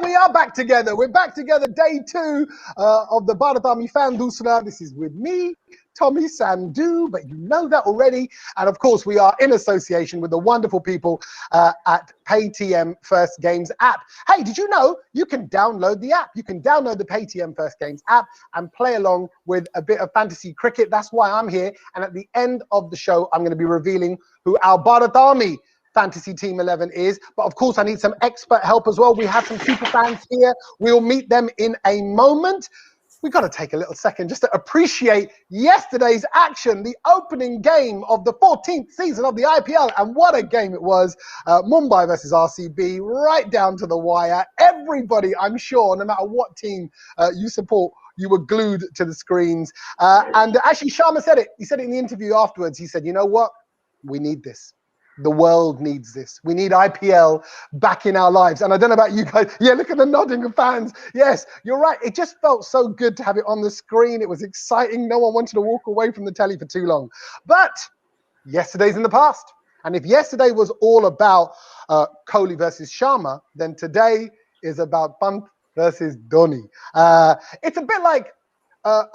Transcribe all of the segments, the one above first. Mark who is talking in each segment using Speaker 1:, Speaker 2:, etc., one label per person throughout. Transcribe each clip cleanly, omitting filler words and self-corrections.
Speaker 1: we are back together. We're back together, day 2 of the Bharatami Fan Dusra. This is with me, Tommy Sandhu, but you know that already. And of course, we are in association with the wonderful people at PayTM First Games app. Hey, did you know you can download the app? You can download the PayTM First Games app and play along with a bit of fantasy cricket. That's why I'm here. And at the end of the show, I'm going to be revealing who our Bharatami Fantasy Team 11 is. But of course, I need some expert help as well. We have some super fans here. We'll meet them in a moment. We've got to take a little second just to appreciate yesterday's action, the opening game of the 14th season of the IPL. And what a game it was. Mumbai versus RCB, right down to the wire. Everybody, I'm sure, no matter what team you support, you were glued to the screens. And actually, Sharma said it. He said it in the interview afterwards. He said, you know what? We need this. The world needs this. We need IPL back in our lives. And I don't know about you guys. Yeah, look at the nodding of fans. Yes, you're right. It just felt so good to have it on the screen. It was exciting. No one wanted to walk away from the telly for too long. But yesterday's in the past. And if yesterday was all about Kohli versus Sharma, then today is about Pant versus Dhoni. It's a bit like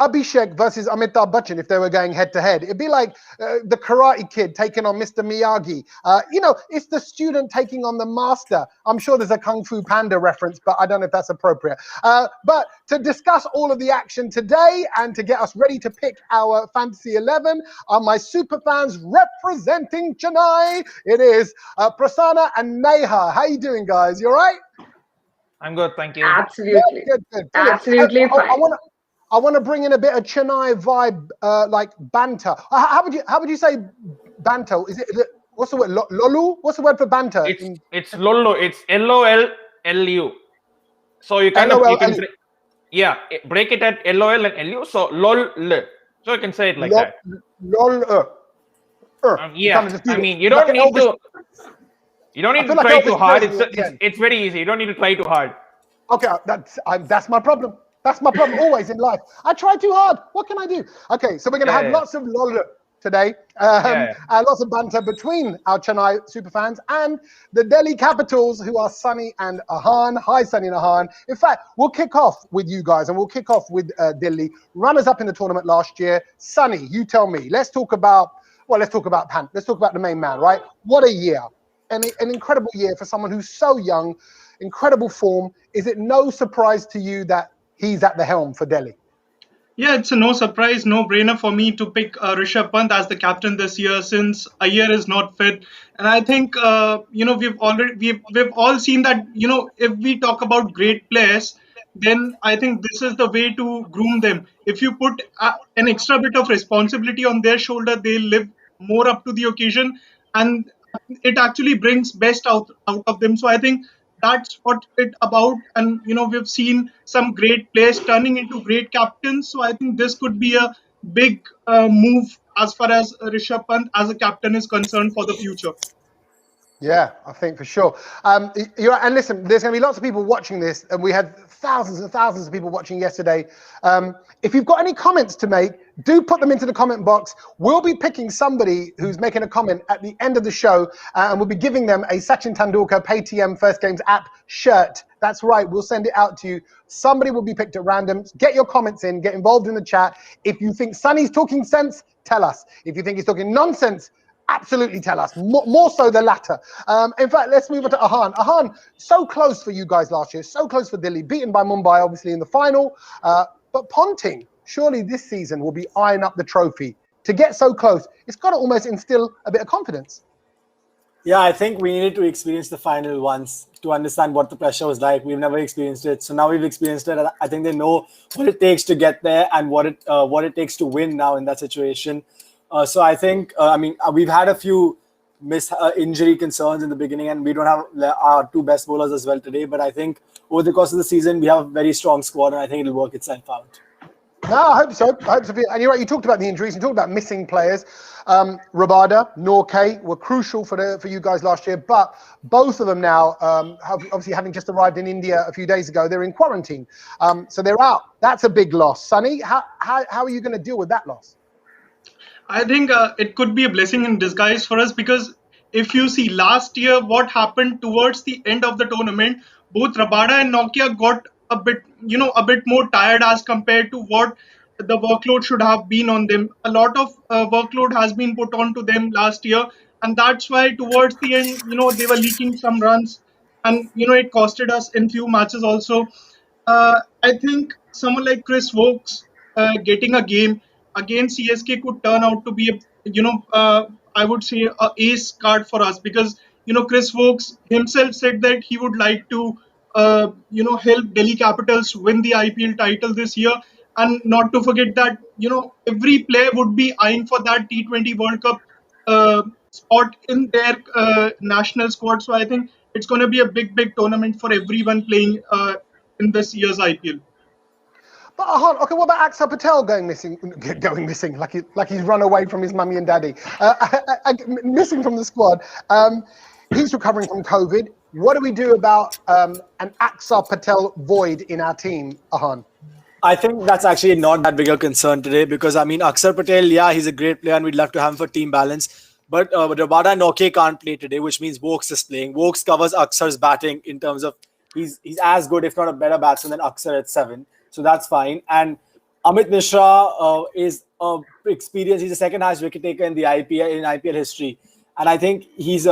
Speaker 1: Abhishek versus Amitabh Bachchan if they were going head to head. It'd be like the Karate Kid taking on Mr. Miyagi. It's the student taking on the master. I'm sure there's a Kung Fu Panda reference, but I don't know if that's appropriate. But to discuss all of the action today and to get us ready to pick our Fantasy 11 are my super fans representing Chennai. It is Prasanna and Neha. How you doing, guys? You all right?
Speaker 2: I'm good, thank you.
Speaker 3: Absolutely.
Speaker 1: Good.
Speaker 3: Absolutely fine.
Speaker 1: I want to bring in a bit of Chennai vibe, like banter. How would you say banter? Is it what's the word? Lolu? What's the word for banter?
Speaker 2: It's Lolu. It's LOLLU. So you can break it at LOL and LU. So LOL. So you can say it like that.
Speaker 1: LOL.
Speaker 2: I mean, you don't need to. You don't need to try too hard. It's very easy. You don't need to try too hard.
Speaker 1: Okay, that's my problem. That's my problem always in life. I try too hard. What can I do? Okay, so we're going to have lots of lol today. Lots of banter between our Chennai superfans and the Delhi Capitals, who are Sunny and Ahan. Hi, Sunny and Ahan. In fact, we'll kick off with you guys, and we'll kick off with Delhi. Runners-up in the tournament last year. Sunny, you tell me. Let's talk about Pant. Let's talk about the main man, right? What a year. An incredible year for someone who's so young, incredible form. Is it no surprise to you that he's at the helm for Delhi?
Speaker 4: Yeah, it's a no surprise, no brainer for me to pick Rishabh Pant as the captain this year, since Iyer is not fit. And I think we've all seen that if we talk about great players, then I think this is the way to groom them. If you put an extra bit of responsibility on their shoulder, they'll live more up to the occasion, and it actually brings best out of them. So I think that's what it's about. And we've seen some great players turning into great captains. So I think this could be a big move as far as Rishabh Pant as a captain is concerned for the future.
Speaker 1: Yeah, I think for sure. And listen, there's going to be lots of people watching this, and we had thousands and thousands of people watching yesterday. If you've got any comments to make, do put them into the comment box. We'll be picking somebody who's making a comment at the end of the show, and we'll be giving them a Sachin Tendulkar PayTM First Games app shirt. That's right. We'll send it out to you. Somebody will be picked at random. Get your comments in. Get involved in the chat. If you think Sunny's talking sense, tell us. If you think he's talking nonsense, absolutely tell us. More so the latter. In fact, let's move on to Ahan. Ahan, so close for you guys last year. So close for Delhi. Beaten by Mumbai, obviously, in the final. But Ponting, surely this season will be eyeing up the trophy. To get so close, it's got to almost instill a bit of confidence.
Speaker 5: Yeah, I think we needed to experience the final once to understand what the pressure was like. We've never experienced it. So now we've experienced it. I think they know what it takes to get there and what it takes to win now in that situation. So I think, we've had a few injury concerns in the beginning, and we don't have our two best bowlers as well today. But I think over the course of the season, we have a very strong squad, and I think it'll work itself out.
Speaker 1: No, I hope so. And you're right. You talked about the injuries. You talked about missing players. Rabada, Norke were crucial for you guys last year, but both of them now, obviously having just arrived in India a few days ago, they're in quarantine, so they're out. That's a big loss. Sunny, how are you going to deal with that loss?
Speaker 4: I think it could be a blessing in disguise for us, because if you see last year what happened towards the end of the tournament both Rabada and Nokia got a bit more tired as compared to what the workload should have been on them. A lot of workload has been put on to them last year, and that's why towards the end, they were leaking some runs, and it costed us in few matches also. I think someone like Chris Wokes getting a game against CSK could turn out to be I would say a ace card for us, because Chris Wokes himself said that he would like to help Delhi Capitals win the IPL title this year, and not to forget that every player would be eyeing for that T20 World Cup spot in their national squad. So I think it's going to be a big tournament for everyone playing in this year's IPL.
Speaker 1: But okay, what about Axar Patel going missing? Going missing, like he's run away from his mummy and daddy, missing from the squad. He's recovering from COVID. What do we do about an Axar Patel void in our team, Ahan?
Speaker 5: I think that's actually not that big a concern today, because I mean, Axar Patel, yeah, he's a great player and we'd love to have him for team balance. But Rabada and Nokia can't play today, which means Wokes is playing. Wokes covers Axar's batting in terms of he's as good, if not a better batsman than Axar at 7. So that's fine. And Amit Mishra is experienced. He's the second highest wicket taker in the IPL history. And I think he's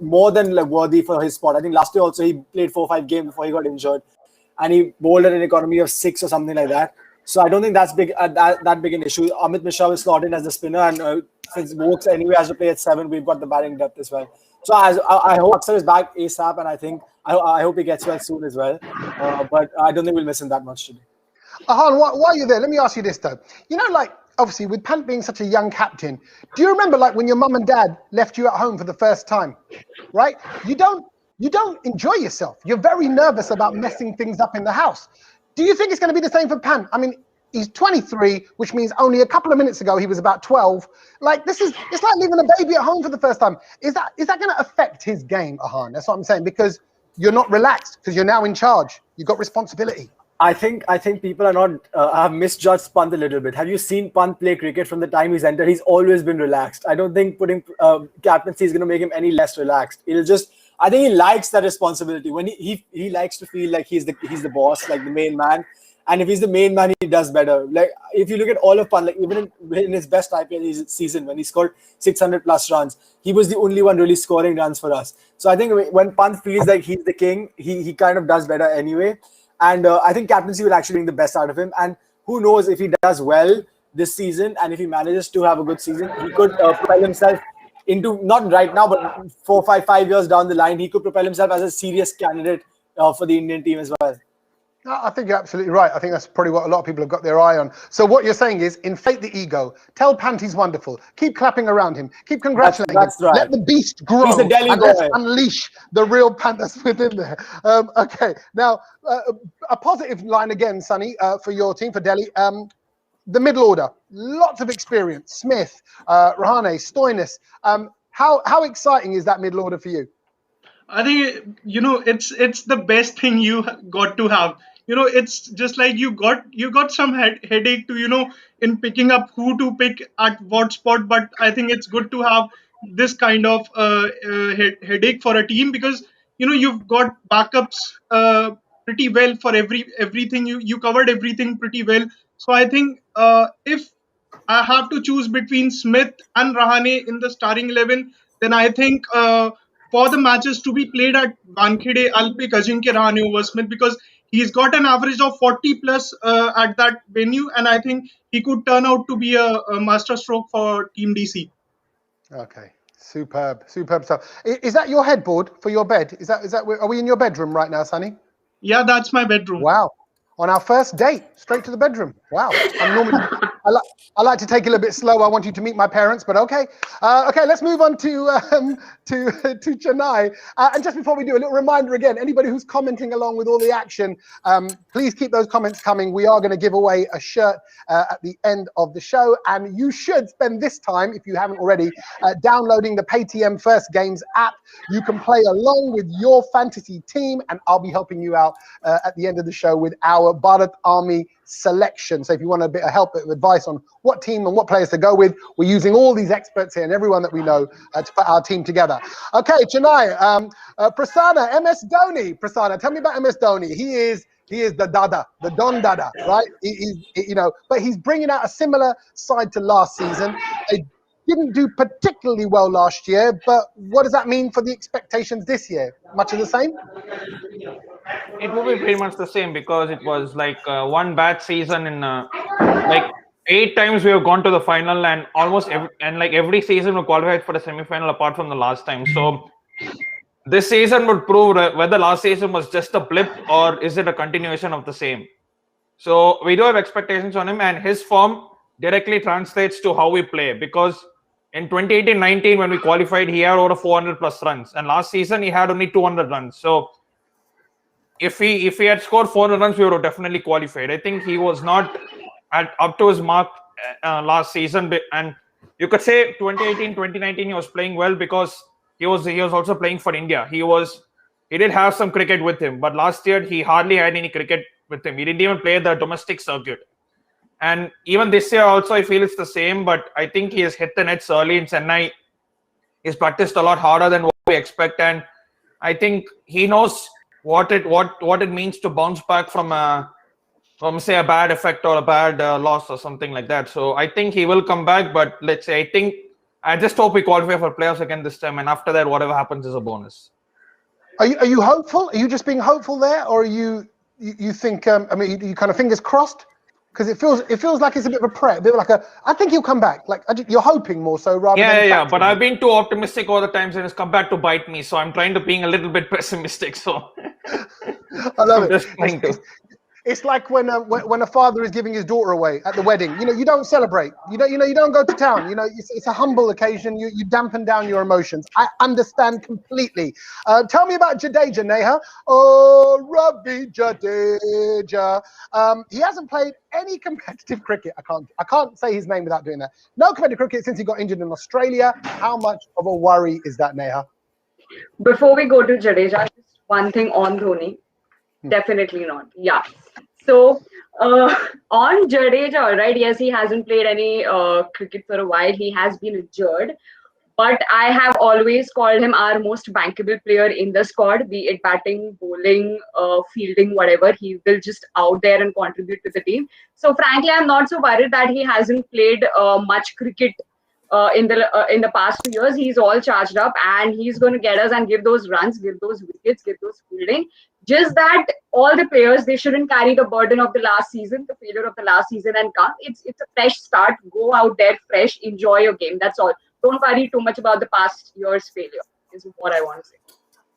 Speaker 5: more than worthy for his spot. I think last year also he played 4 or 5 games before he got injured, and he bowled at an economy of 6 or something like that. So I don't think that's big that big an issue. Amit Mishra will slot in as the spinner, and since Wokes anyway has to play at 7, we've got the batting depth as well. So I hope Axar is back ASAP, and I hope he gets well soon as well. But I don't think we'll miss him that much today.
Speaker 1: Ahan, while you're there, let me ask you this though. Obviously with Pant being such a young captain, do you remember when your mum and dad left you at home for the first time, right? You don't enjoy yourself. You're very nervous about messing things up in the house. Do you think it's going to be the same for Pant? I mean, he's 23, which means only a couple of minutes ago he was about 12. It's like leaving a baby at home for the first time. Is that going to affect his game, Ahan? That's what I'm saying, because you're not relaxed because you're now in charge. You've got responsibility.
Speaker 5: I think people are not have misjudged Pant a little bit. Have you seen Pant play cricket from the time he's entered? He's always been relaxed. I don't think putting captaincy is going to make him any less relaxed. I think he likes that responsibility. When he likes to feel like he's the boss, like the main man. And if he's the main man, he does better. Like if you look at all of Pant, like even in his best IPL season when he scored 600 plus runs, he was the only one really scoring runs for us. So I think when Pant feels like he's the king, he kind of does better anyway. And I think captaincy will actually bring the best out of him. And who knows, if he does well this season and if he manages to have a good season, he could propel himself into, not right now, but 4, 5 years down the line, he could propel himself as a serious candidate for the Indian team as well.
Speaker 1: I think you're absolutely right. I think that's probably what a lot of people have got their eye on. So what you're saying is inflate the ego. Tell Pant he's wonderful. Keep clapping around him. Keep congratulating him.
Speaker 5: Right.
Speaker 1: Let the beast grow.
Speaker 5: He's a Delhi
Speaker 1: and
Speaker 5: boy.
Speaker 1: let's unleash the real Pant that's within there. Okay. Now, a positive line again, Sonny, for your team, for Delhi. The middle order. Lots of experience. Smith, Rahane, Stoinis. How exciting is that middle order for you?
Speaker 4: I think it's the best thing you got to have. It's just like you got some headache to in picking up who to pick at what spot. But I think it's good to have this kind of headache for a team, because you've got backups pretty well for everything. You covered everything pretty well. So I think if I have to choose between Smith and Rahane in the starting 11, then I think for the matches to be played at Wankhede, I'll pick Ajinkya Rahane over Smith, because he's got an average of 40 plus at that venue, and I think he could turn out to be a master stroke for Team DC.
Speaker 1: Okay, superb stuff. Is that your headboard for your bed? Is that? Are we in your bedroom right now, Sonny?
Speaker 4: Yeah, that's my bedroom.
Speaker 1: Wow. On our first date, straight to the bedroom. Wow. I like to take it a little bit slow. I want you to meet my parents, but okay. Okay, let's move on to Chennai. And just before we do, a little reminder again, anybody who's commenting along with all the action, please keep those comments coming. We are going to give away a shirt at the end of the show. And you should spend this time, if you haven't already, downloading the Paytm First Games app. You can play along with your fantasy team, and I'll be helping you out at the end of the show with our Bharat Army selection. So if you want a bit of help, advice on what team and what players to go with, we're using all these experts here and everyone that we know to put our team together. Okay, Chennai, Prasanna, MS Dhoni. Prasanna, tell me about MS Dhoni. He is the Dada, the Don Dada, right? But he's bringing out a similar side to last season. They didn't do particularly well last year, but what does that mean for the expectations this year? Much of the same?
Speaker 2: It will be pretty much the same, because it was like one bad season in like 8 times we have gone to the final, and almost every season we qualified for the semi-final apart from the last time. So this season would prove whether last season was just a blip or is it a continuation of the same. So we do have expectations on him, and his form directly translates to how we play, because in 2018-19 when we qualified, he had over 400 plus runs, and last season he had only 200 runs. So if he had scored 400 runs, we would have definitely qualified. I think he was not up to his mark last season, and you could say 2018-2019 he was playing well because he was also playing for India. He did have some cricket with him, but last year he hardly had any cricket with him. He didn't even play the domestic circuit. And even this year also, I feel it's the same, but I think he has hit the nets early in Chennai. He's practiced a lot harder than what we expect, and I think he knows what it means to bounce back from say a bad effect or a bad loss or something like that. So I think he will come back, but let's say I just hope we qualify for playoffs again this time, and after that, whatever happens is a bonus.
Speaker 1: Are you hopeful? Are you just being hopeful there, or you think? You kind of fingers crossed, because it feels like it's a bit of a bit like I think he'll come back. Like you're hoping more so rather.
Speaker 2: Yeah. But I've been too optimistic all the times, and it's come back to bite me. So I'm trying to being a little bit pessimistic. So
Speaker 1: I love it. It's like when a father is giving his daughter away at the wedding. You don't celebrate. You don't go to town. It's a humble occasion. You dampen down your emotions. I understand completely. Tell me about Jadeja, Neha. Oh, Ravi Jadeja. He hasn't played any competitive cricket. I can't say his name without doing that. No competitive cricket since he got injured in Australia. How much of a worry is that, Neha?
Speaker 3: Before we go to Jadeja, just one thing on Dhoni. Definitely not. Yeah. So on Jadeja, right? Yes, he hasn't played any cricket for a while. He has been injured, but I have always called him our most bankable player in the squad. Be it batting, bowling, fielding, whatever. He will just out there and contribute to the team. So frankly, I'm not so worried that he hasn't played much cricket in the past 2 years. He's all charged up, and he's going to get us and give those runs, give those wickets, give those fielding. Just that all the players, they shouldn't carry the burden of the last season, the failure of the last season, and come. It's a fresh start. Go out there fresh, enjoy your game. That's all. Don't worry too much about the past year's failure, is what I want to say.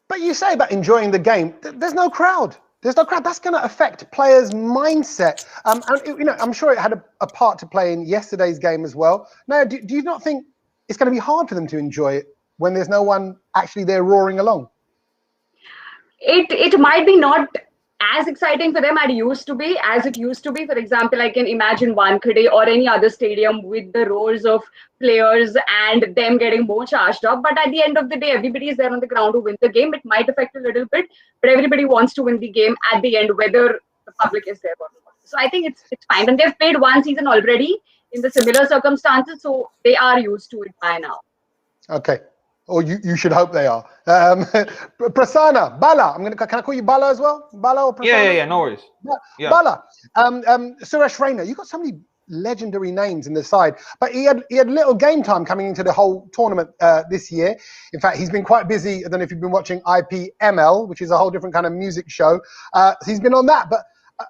Speaker 1: But you say about enjoying the game. There's no crowd. There's no crowd. That's going to affect players' mindset. I'm sure it had a part to play in yesterday's game as well. Now, do you not think it's going to be hard for them to enjoy it when there's no one actually there roaring along?
Speaker 3: It might be not as exciting for them as it used to be. For example, I can imagine Wankhede or any other stadium with the roars of players and them getting more charged up. But at the end of the day, everybody is there on the ground to win the game. It might affect a little bit, but everybody wants to win the game at the end, whether the public is there or not. So I think it's fine. And they've played one season already in the similar circumstances, so they are used to it by now.
Speaker 1: Okay. Or you should hope they are. Prasanna, Bala. Can I call you Bala as well? Bala or Prasanna?
Speaker 2: Yeah. No worries. Yeah.
Speaker 1: Bala. Suresh Raina. You got so many legendary names in the side, but he had little game time coming into the whole tournament this year. In fact, he's been quite busy. I don't know if you've been watching IPML, which is a whole different kind of music show. So he's been on that. But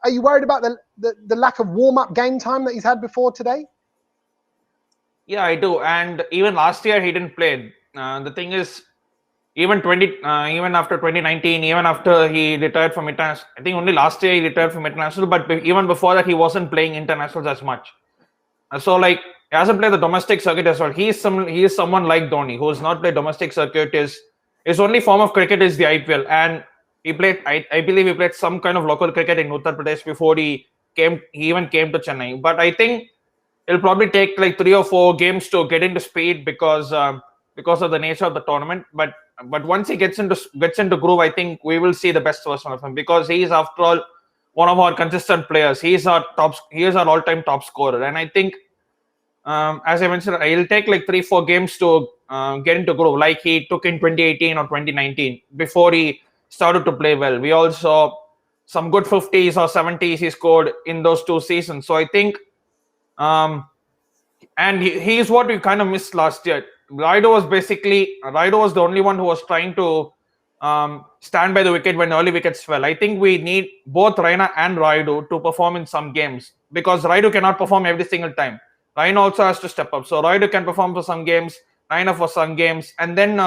Speaker 1: are you worried about the lack of warm-up game time that he's had before today?
Speaker 2: Yeah, I do. And even last year he didn't play. The thing is, even after 2019, even after he retired from international, I think only last year he retired from international, but even before that he wasn't playing internationals as much. So like he hasn't played the domestic circuit as well. He is someone like Dhoni who has not played domestic circuit. His only form of cricket is the IPL, and he played. I believe he played some kind of local cricket in Uttar Pradesh before he even came to Chennai. But I think it'll probably take like 3 or 4 games to get into speed because of the nature of the tournament. But once he gets into groove, I think we will see the best version of him, because he is after all one of our consistent players. He is our all-time top scorer, and I think, as I mentioned, it'll take like 3-4 games to get into groove, like he took in 2018 or 2019 before he started to play well. We all saw some good 50s or 70s he scored in those 2 seasons. So I think, and he's what we kind of missed last year. Raido was the only one who was trying to stand by the wicket when early wickets fell. I think we need both Raina and Raido to perform in some games, because Raido cannot perform every single time. Raina also has to step up. So Raido can perform for some games, Raina for some games, and then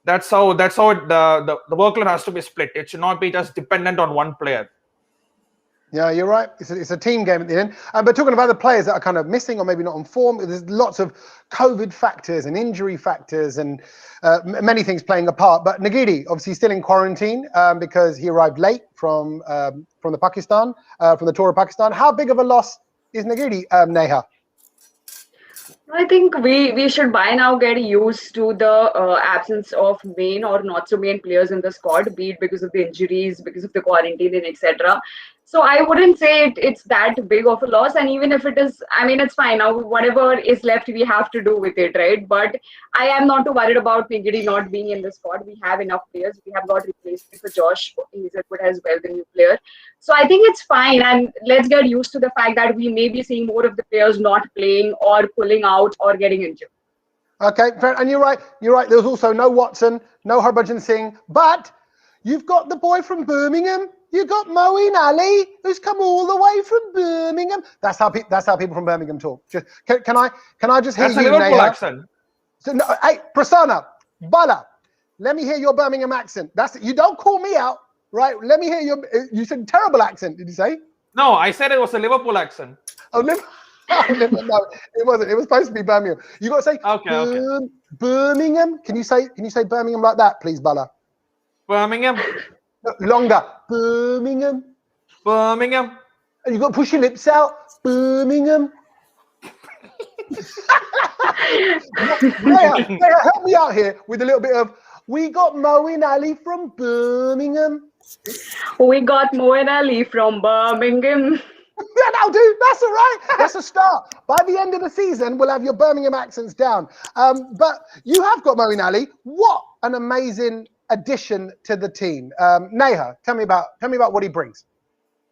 Speaker 2: that's how the workload has to be split. It should not be just dependent on one player.
Speaker 1: Yeah, you're right. It's a team game at the end. But talking about the players that are kind of missing or maybe not on form, there's lots of COVID factors and injury factors and many things playing a part. But Nagidi, obviously still in quarantine because he arrived late from the Pakistan, from the tour of Pakistan. How big of a loss is Nagidi, Neha?
Speaker 3: I think we should by now get used to the absence of main or not so main players in the squad, be it because of the injuries, because of the quarantine, and etc. So I wouldn't say it's that big of a loss, and even if it is, I mean, it's fine. Now whatever is left, we have to do with it, right? But I am not too worried about Nigiri not being in the squad. We have enough players. We have got replacement for Josh. He's a good as well, the new player. So I think it's fine, and let's get used to the fact that we may be seeing more of the players not playing or pulling out or getting injured.
Speaker 1: Okay, and you're right. You're right. There's also no Watson, no Harbhajan Singh, but you've got the boy from Birmingham. You got Moeen Ali, who's come all the way from Birmingham. That's how people from Birmingham talk. Just can I just hear
Speaker 2: That's
Speaker 1: you,
Speaker 2: a Liverpool
Speaker 1: Neha?
Speaker 2: accent.
Speaker 1: So, no, hey, Prasanna, Bala, let me hear your Birmingham accent. You don't call me out, right? Let me hear you said terrible accent. Did you say?
Speaker 2: No, I said it was a Liverpool accent.
Speaker 1: Oh, no, it wasn't. It was supposed to be Birmingham. You got to say
Speaker 2: okay.
Speaker 1: Birmingham. Can you say Birmingham like that, please, Bala?
Speaker 2: Birmingham.
Speaker 1: No, longer. Birmingham.
Speaker 2: Birmingham.
Speaker 1: And you got to push your lips out. Birmingham. Help me out here with a little bit of. We got Moeen Ali from Birmingham.
Speaker 3: We got Moeen Ali from Birmingham.
Speaker 1: Yeah, that'll do. That's all right. That's a start. By the end of the season, we'll have your Birmingham accents down. But you have got Moeen Ali. What an amazing addition to the team. Neha, tell me about what he brings.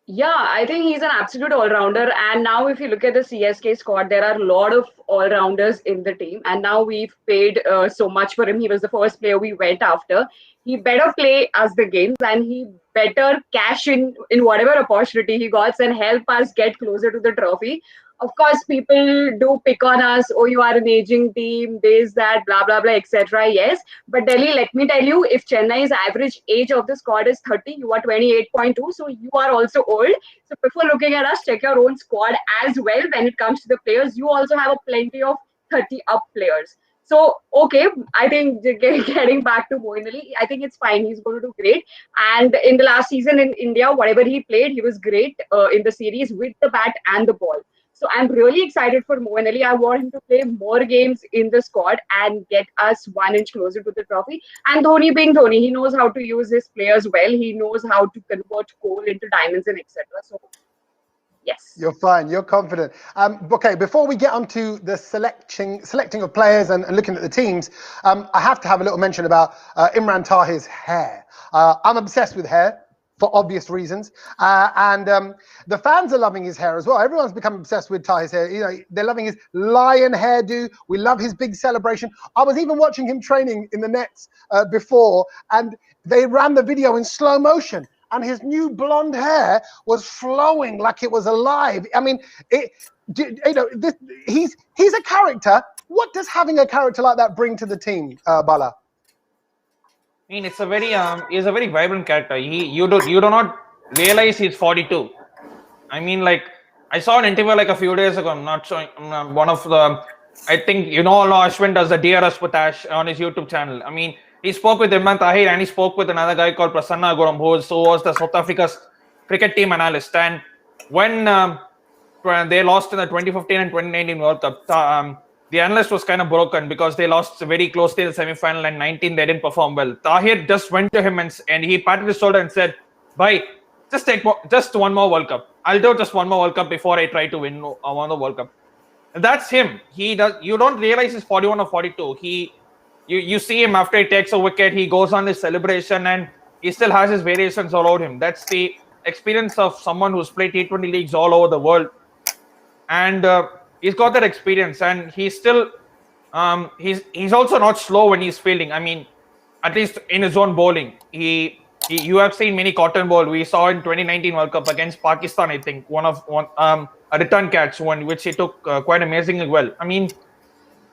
Speaker 3: Yeah, I think he's an absolute all-rounder. And now if you look at the CSK squad, there are a lot of all-rounders in the team. And now we've paid so much for him. He was the first player we went after. He better play us the games, and he better cash in whatever opportunity he got and help us get closer to the trophy. Of course, people do pick on us. Oh, you are an aging team, this, that, blah, blah, blah, etc. Yes. But Delhi, let me tell you, if Chennai's average age of the squad is 30, you are 28.2. So you are also old. So before looking at us, check your own squad as well. When it comes to the players, you also have plenty of 30 up players. So, okay, I think getting back to Moeen Ali, I think it's fine. He's going to do great. And in the last season in India, whatever he played, he was great in the series with the bat and the ball. So I'm really excited for Moeen Ali. I want him to play more games in the squad and get us 1 inch closer to the trophy. And Dhoni being Dhoni, he knows how to use his players well. He knows how to convert coal into diamonds and etc. So, yes.
Speaker 1: You're fine. You're confident. Okay, before we get onto the selecting of players and looking at the teams, I have to have a little mention about Imran Tahir's hair. I'm obsessed with hair, for obvious reasons. And the fans are loving his hair as well. Everyone's become obsessed with Tahir's hair. You know, they're loving his lion hairdo. We love his big celebration. I was even watching him training in the nets before, and they ran the video in slow motion, and his new blonde hair was flowing like it was alive. I mean, he's a character. What does having a character like that bring to the team, Bala?
Speaker 2: I mean, he's a very vibrant character. You do not realize he's 42. I mean, like, I saw an interview like a few days ago. I'm not showing one of the. I think Ashwin does the DRS Putash on his YouTube channel. I mean, he spoke with Imran Tahir and he spoke with another guy called Prasanna Guram, who was the South Africa's cricket team analyst. And when they lost in the 2015 and 2019 World Cup, the analyst was kind of broken because they lost very close to the semi-final, and 19 they didn't perform well. Tahir just went to him and he patted his shoulder and said, "Bhai, just one more World Cup. I'll do just one more World Cup before I try to win one of the World Cup. And that's him. He does. You don't realize he's 41 or 42. You see him after he takes a wicket. He goes on his celebration and he still has his variations all over him. That's the experience of someone who's played T20 leagues all over the world, and he's got that experience. And he's still he's also not slow when he's fielding. I mean, at least in his own bowling, you have seen many cotton ball. We saw in 2019 World Cup against Pakistan, I think, a return catch which he took quite amazingly well. I mean,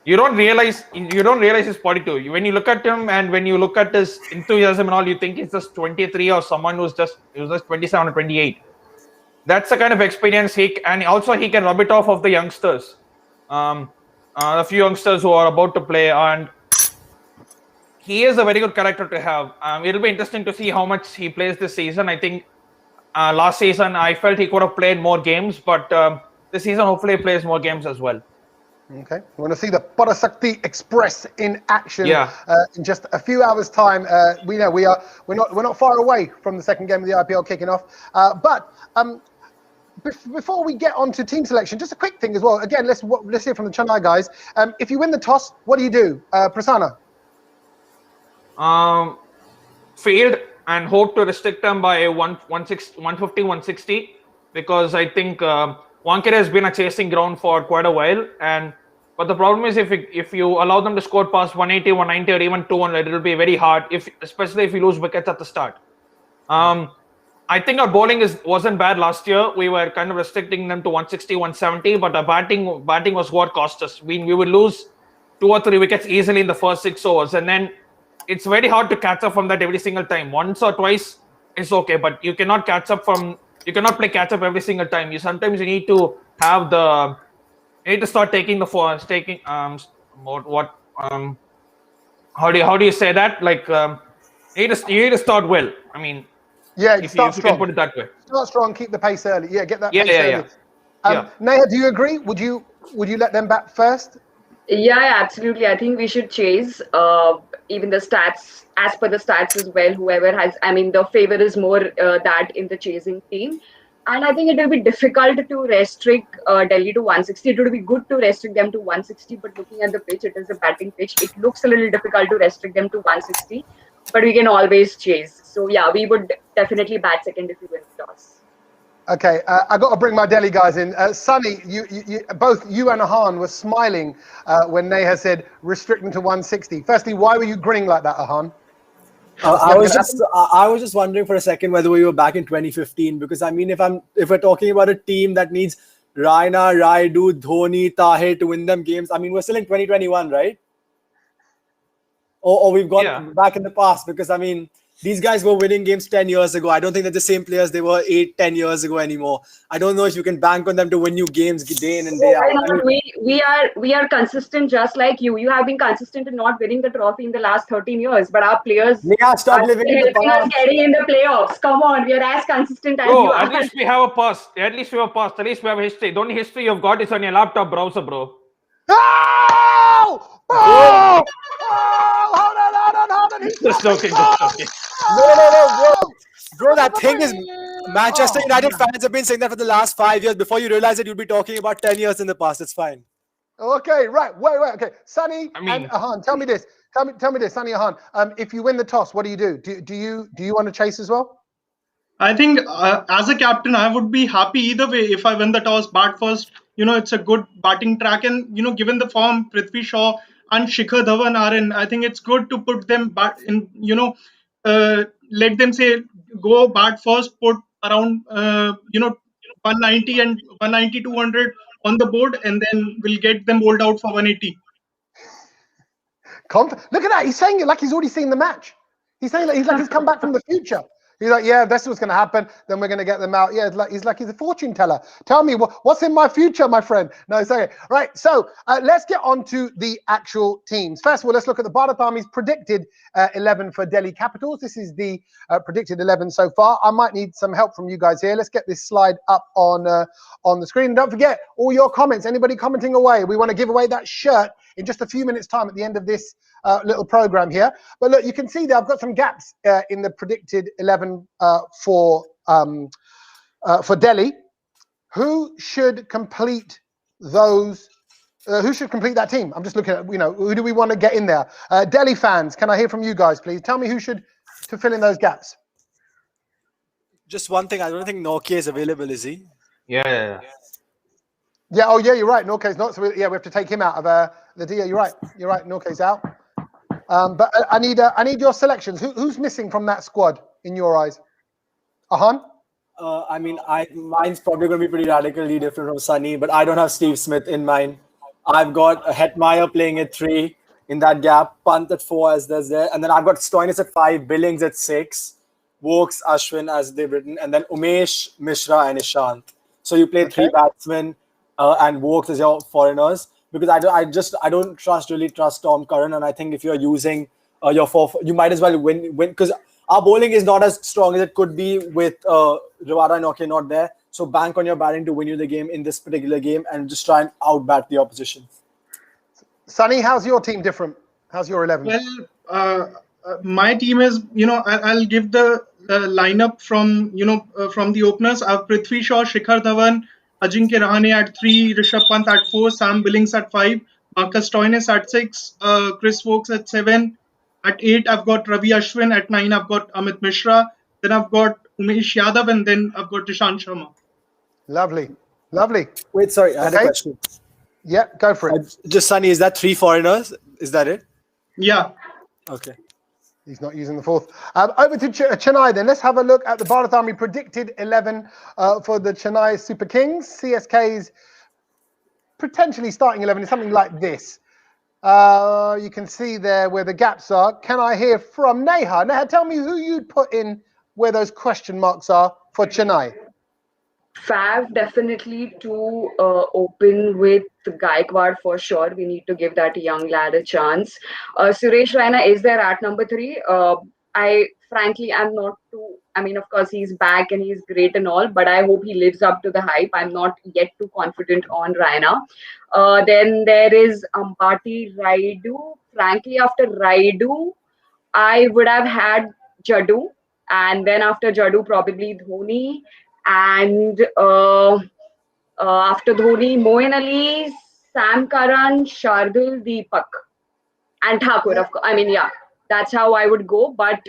Speaker 2: you don't realize he's 42. When you look at him and when you look at his enthusiasm and all, you think he's just 23 or someone who's just 27 or 28. That's the kind of experience and also he can rub it off of the youngsters, a few youngsters who are about to play, and he is a very good character to have. It'll be interesting to see how much he plays this season. I think last season I felt he could have played more games, but this season hopefully he plays more games as well.
Speaker 1: Okay, we want to see the Parasakti Express in action in just a few hours' time. We know we're not far away from the second game of the IPL kicking off. But before we get on to team selection, just a quick thing as well. Again, let's hear from the Chennai guys. If you win the toss, what do? Prasanna?
Speaker 2: Field and hope to restrict them by 150, 160, because I think Wankhede has been a chasing ground for quite a while. But the problem is if you allow them to score past 180, 190, or even 200, it will be very hard, especially if you lose wickets at the start. I think our bowling wasn't bad last year. We were kind of restricting them to 160, 170, but our batting was what cost us. We would lose 2 or 3 wickets easily in the first 6 overs, and then it's very hard to catch up from that every single time. Once or twice is okay, but you cannot play catch up every single time. Sometimes you need to start taking how do you say that? Like you need to start well. I mean, if you can put it that way.
Speaker 1: Start strong, keep the pace early. Yeah, get that pace early. Neha, do you agree? Would you let them bat first?
Speaker 3: Yeah, absolutely. I think we should chase even the stats, as per the stats as well. Whoever has, the favor is more that in the chasing team. And I think it will be difficult to restrict Delhi to 160. It would be good to restrict them to 160, but looking at the pitch, it is a batting pitch. It looks a little difficult to restrict them to 160, but we can always chase. So yeah, we would definitely bat second if we win the toss.
Speaker 1: Okay, I got to bring my Delhi guys in. Sunny, both you and Ahan were smiling when Neha said restrict them to 160. Firstly, why were you grinning like that, Ahan?
Speaker 5: I was just wondering for a second whether we were back in 2015, because if we're talking about a team that needs Raina, Raidu, Dhoni, Tahir to win them games, we're still in 2021, right? Or we've gone back in the past, because these guys were winning games 10 years ago. I don't think they're the same players they were 8-10 years ago anymore. I don't know if you can bank on them to win you games day in and day out.
Speaker 3: We are consistent just like you. You have been consistent in not winning the trophy in the last 13 years, but our players
Speaker 5: stop living in the past.
Speaker 3: Getting in the playoffs. Come on, we are as consistent as you are.
Speaker 2: At least we have a past. At least we have a history. The only history you've got is on your laptop browser, bro.
Speaker 1: Oh! Oh! Hold on.
Speaker 2: Just joking.
Speaker 5: No, bro. That thing is, Manchester United fans have been saying that for the last 5 years. Before you realize it, you'll be talking about 10 years in the past. It's fine.
Speaker 1: Okay, right. Wait. Okay, Sunny and Ahan, tell me this. Tell me this, Sunny Ahan. If you win the toss, what do you do? Do you want to chase as well?
Speaker 4: I think as a captain, I would be happy either way. If I win the toss, bat first, it's a good batting track. And, given the form Prithvi Shaw and Shikhar Dhawan are in, I think it's good to put them back in, let them say, go bat first, put around, 190 and 190, 200 on the board, and then we'll get them bowled out for 180.
Speaker 1: Look at that. He's saying it like he's already seen the match. He's saying that he's come back from the future. He's like, yeah, that's what's going to happen. Then we're going to get them out. Yeah, he's a fortune teller. Tell me what's in my future, my friend. No, it's okay. Right. So let's get on to the actual teams. First of all, let's look at the Bharat Army's predicted 11 for Delhi Capitals. This is the predicted 11 so far. I might need some help from you guys here. Let's get this slide up on the screen. And don't forget all your comments. Anybody commenting away? We want to give away that shirt in just a few minutes' time at the end of this little program here. But look, you can see that I've got some gaps in the predicted 11 for Delhi. Who should complete those? Who should complete that team? I'm just looking at, who do we want to get in there? Delhi fans, can I hear from you guys, please? Tell me who should to fill in those gaps.
Speaker 5: Just one thing, I don't think Nokia is available, is he?
Speaker 2: Yeah.
Speaker 1: Yeah, oh yeah, you're right. Norke's not. So we have to take him out of the deal. You're right. Norke's out. But I need your selections. Who's missing from that squad in your eyes? Ahan?
Speaker 5: I mean, mine's probably going to be pretty radically different from Sunny, but I don't have Steve Smith in mind. I've got Hetmeyer playing at 3 in that gap, Pant at 4 as there's there, and then I've got Stoinis at 5, Billings at 6, Wokes, Ashwin as they've written, and then Umesh, Mishra, and Ishant. So you play 3 batsmen and Wokes as your foreigners, because I don't really trust Tom Curran, and I think if you're using your 4, you might as well win because our bowling is not as strong as it could be with Rawara and Nokia not there. So bank on your batting to win you the game in this particular game and just try and outbat the opposition.
Speaker 1: Sunny, how's your team different? How's your 11?
Speaker 4: Well, my team is, I'll give the lineup from the openers. I have Prithvi Shaw, Shikhar Dhawan, Ajinkya Rahane at 3, Rishabh Pant at 4, Sam Billings at 5, Marcus Stoinis at 6, Chris Wokes at 7. At 8, I've got Ravi Ashwin. At 9, I've got Amit Mishra. Then I've got Umesh Yadav, and then I've got Ishant Sharma.
Speaker 1: Lovely.
Speaker 5: Wait, sorry, I had a question.
Speaker 1: Yeah, go for it.
Speaker 5: Just Sunny, is that 3 foreigners? Is that it?
Speaker 4: Yeah.
Speaker 5: Okay.
Speaker 1: He's not using the 4th. Over to Chennai then. Let's have a look at the Bharat Army predicted 11 for the Chennai Super Kings. CSK's potentially starting 11 is something like this. You can see there where the gaps are. Can I hear from Neha? Neha, tell me who you'd put in where those question marks are for Chennai.
Speaker 3: Fav definitely to open with Gaikwad for sure. We need to give that young lad a chance. Suresh Raina is there at number 3. I frankly am not too. I mean, of course, he's back and he's great and all, but I hope he lives up to the hype. I'm not yet too confident on Raina. Then there is Ambati Raidu. Frankly, after Raidu, I would have had Jadu, and then after Jadu, probably Dhoni. And after Dhoni, Moeen Ali, Sam Curran, Shardul, Deepak, and Thakur, of course. I mean, yeah, that's how I would go. But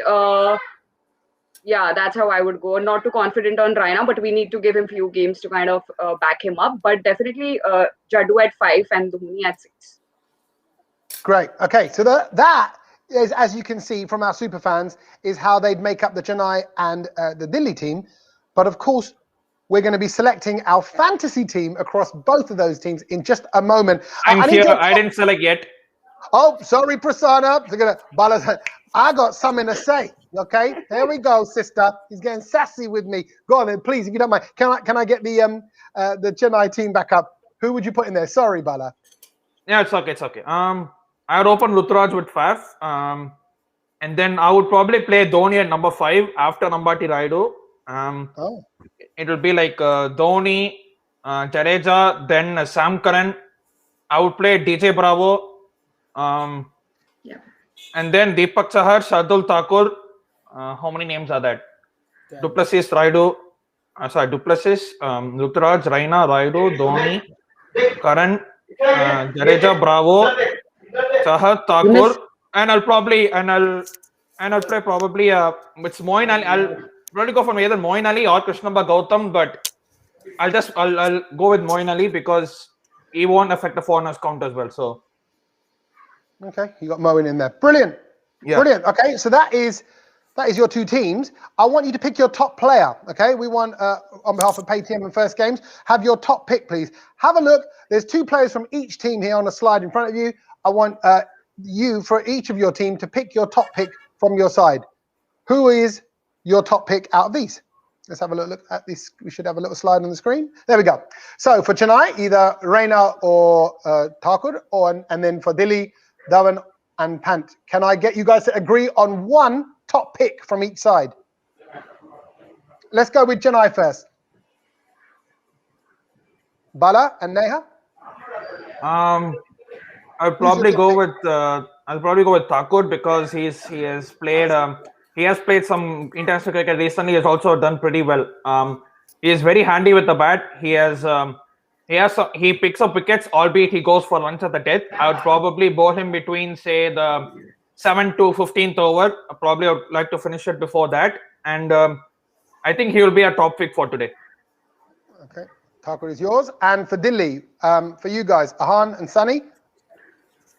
Speaker 3: that's how I would go. Not too confident on Raina, but we need to give him few games to kind of back him up. But definitely Jadu at 5 and Dhoni at 6.
Speaker 1: Great. Okay, so that is, as you can see from our super fans, is how they'd make up the Chennai and the Delhi team. But of course, we're going to be selecting our fantasy team across both of those teams in just a moment.
Speaker 2: I'm here. I didn't select yet.
Speaker 1: Oh, sorry, Prasanna. I got something to say. Okay, here we go, sister. He's getting sassy with me. Go on then, please, if you don't mind. Can I get the Chennai team back up? Who would you put in there? Sorry, Bala.
Speaker 2: Yeah, it's okay. I would open Rutraj with 5. And then I would probably play Dhoni at number 5 after Ambati Raidu. It will be like Dhoni, Jadeja, then Sam Curran. I would play DJ Bravo, and then Deepak Chahar, Shardul Thakur. How many names are that? Yeah. Duplessis, Raidu. Duplessis, Rutraj, Raina, Raidu, Dhoni, Curran, Jadeja, Bravo, Chahar, Thakur, and I'll play probably it's Moeen Ali. I'll probably go for either Moeen Ali or Krishnamba Gautam, but I'll go with Moeen Ali because he won't affect the foreigners count as well. So
Speaker 1: okay, you got Moeen in there. Brilliant. Brilliant. Okay, so that is your 2 teams. I want you to pick your top player. Okay, we want on behalf of Paytm and First Games, have your top pick, please. Have a look. There's 2 players from each team here on a slide in front of you. I want you, for each of your team, to pick your top pick from your side. Who is your top pick out of these? Let's have a look at this. We should have a little slide on the screen. There we go. So for Chennai, either Raina or Thakur, and then for Delhi, Dhawan and Pant. Can I get you guys to agree on one top pick from each side? Let's go with Chennai first. Bala and Neha?
Speaker 2: I'll probably go with Thakur because he has played some international cricket recently. He has also done pretty well. He is very handy with the bat. He picks up wickets, albeit he goes for runs at the death. I would probably bowl him between, say, the 7th to 15th over. Probably I would like to finish it before that, and I think he will be a top pick for today.
Speaker 1: Okay, Thakur is yours, and for Delhi, for you guys, Ahan and Sunny.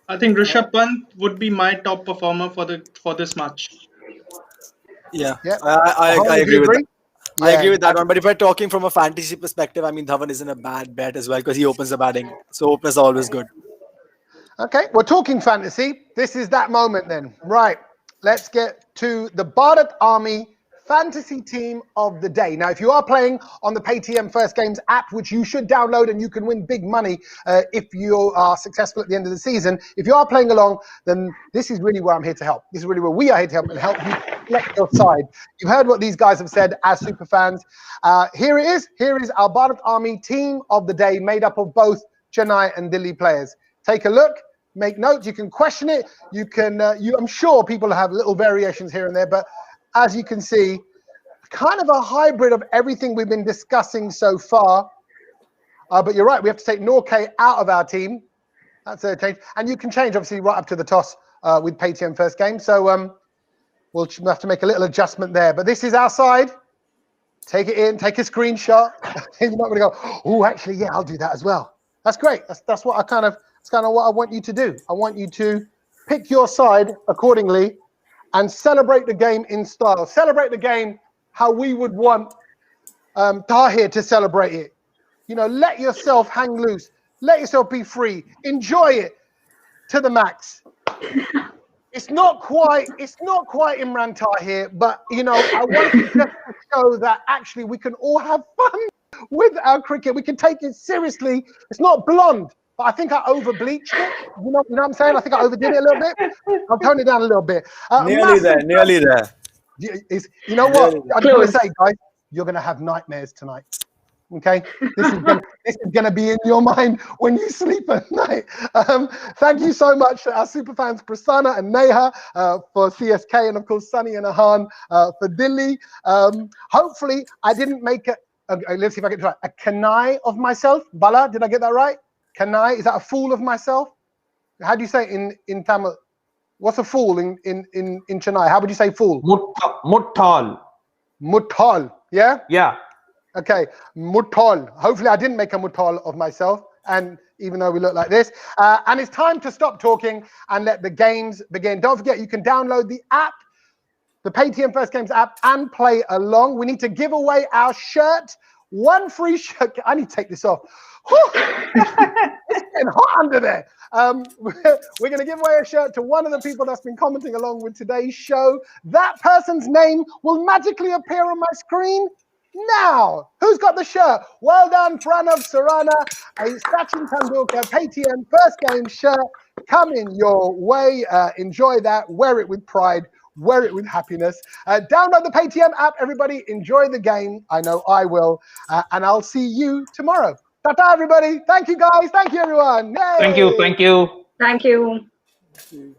Speaker 4: I think Rishabh Pant would be my top performer for this match.
Speaker 5: Yeah,
Speaker 1: Yeah.
Speaker 5: I
Speaker 1: Ahan,
Speaker 5: agree with that.
Speaker 1: Yeah,
Speaker 5: I agree with that one. But if we're talking from a fantasy perspective, I mean, Dhawan isn't a bad bet as well because he opens the batting. So openers are always good.
Speaker 1: Okay, we're talking fantasy. This is that moment then. Right, let's get to the Bharat Army fantasy team of the day. Now, if you are playing on the Paytm First Games app, which you should download and you can win big money if you are successful at the end of the season, if you are playing along, then this is really where I'm here to help. This is really where we are here to help and help you select your side. You've heard what these guys have said as super fans. Here it is. Here is our Bharat Army team of the day made up of both Chennai and Delhi players. Take a look. Make notes. You can question it. You can. I'm sure people have little variations here and there, but as you can see, kind of a hybrid of everything we've been discussing so far. But you're right. We have to take Norke out of our team. That's a change, and you can change obviously right up to the toss with Paytm First Game. So we'll have to make a little adjustment there. But this is our side. Take it in. Take a screenshot. You're not going to go, oh, actually, yeah, I'll do that as well. That's great. That's what That's kind of what I want you to do. I want you to pick your side accordingly and celebrate the game in style. Celebrate the game how we would want Tahir to celebrate it. You know, let yourself hang loose. Let yourself be free. Enjoy it to the max. It's not quite Imran Tahir, but you know, I want to just show that actually we can all have fun with our cricket. We can take it seriously. It's not blonde, but I think I over bleached it. You know what I'm saying? I think I overdid it a little bit. I'll tone it down a little bit.
Speaker 5: Nearly there.
Speaker 1: You know what? I just want to say, guys, you're going to have nightmares tonight. Okay, this is gonna be in your mind when you sleep at night. Thank you so much to our super fans Prasanna and Neha for CSK, and of course Sunny and Ahan for Delhi. Hopefully, I didn't make let's see if I can try a kanai of myself. Bala, did I get that right? Kanai, is that a fool of myself? How do you say it in Tamil? What's a fool in Chennai? How would you say fool?
Speaker 2: Muttal.
Speaker 1: Muttal. Yeah.
Speaker 2: Yeah.
Speaker 1: Okay, muttal. Hopefully I didn't make a muttal of myself, and even though we look like this. And it's time to stop talking and let the games begin. Don't forget, you can download the app, the Paytm First Games app, and play along. We need to give away our shirt. One free shirt. I need to take this off. It's getting hot under there. We're going to give away a shirt to one of the people that's been commenting along with today's show. That person's name will magically appear on my screen now. Who's got the shirt? Well done, Pranav Sarana, a Sachin Tendulkar Paytm First Game shirt coming your way. Enjoy that. Wear it with pride. Wear it with happiness. Download the Paytm app, everybody. Enjoy the game. I know I will. And I'll see you tomorrow. Ta-ta, everybody. Thank you, guys. Thank you, everyone. Yay!
Speaker 2: Thank you.
Speaker 3: Thank you.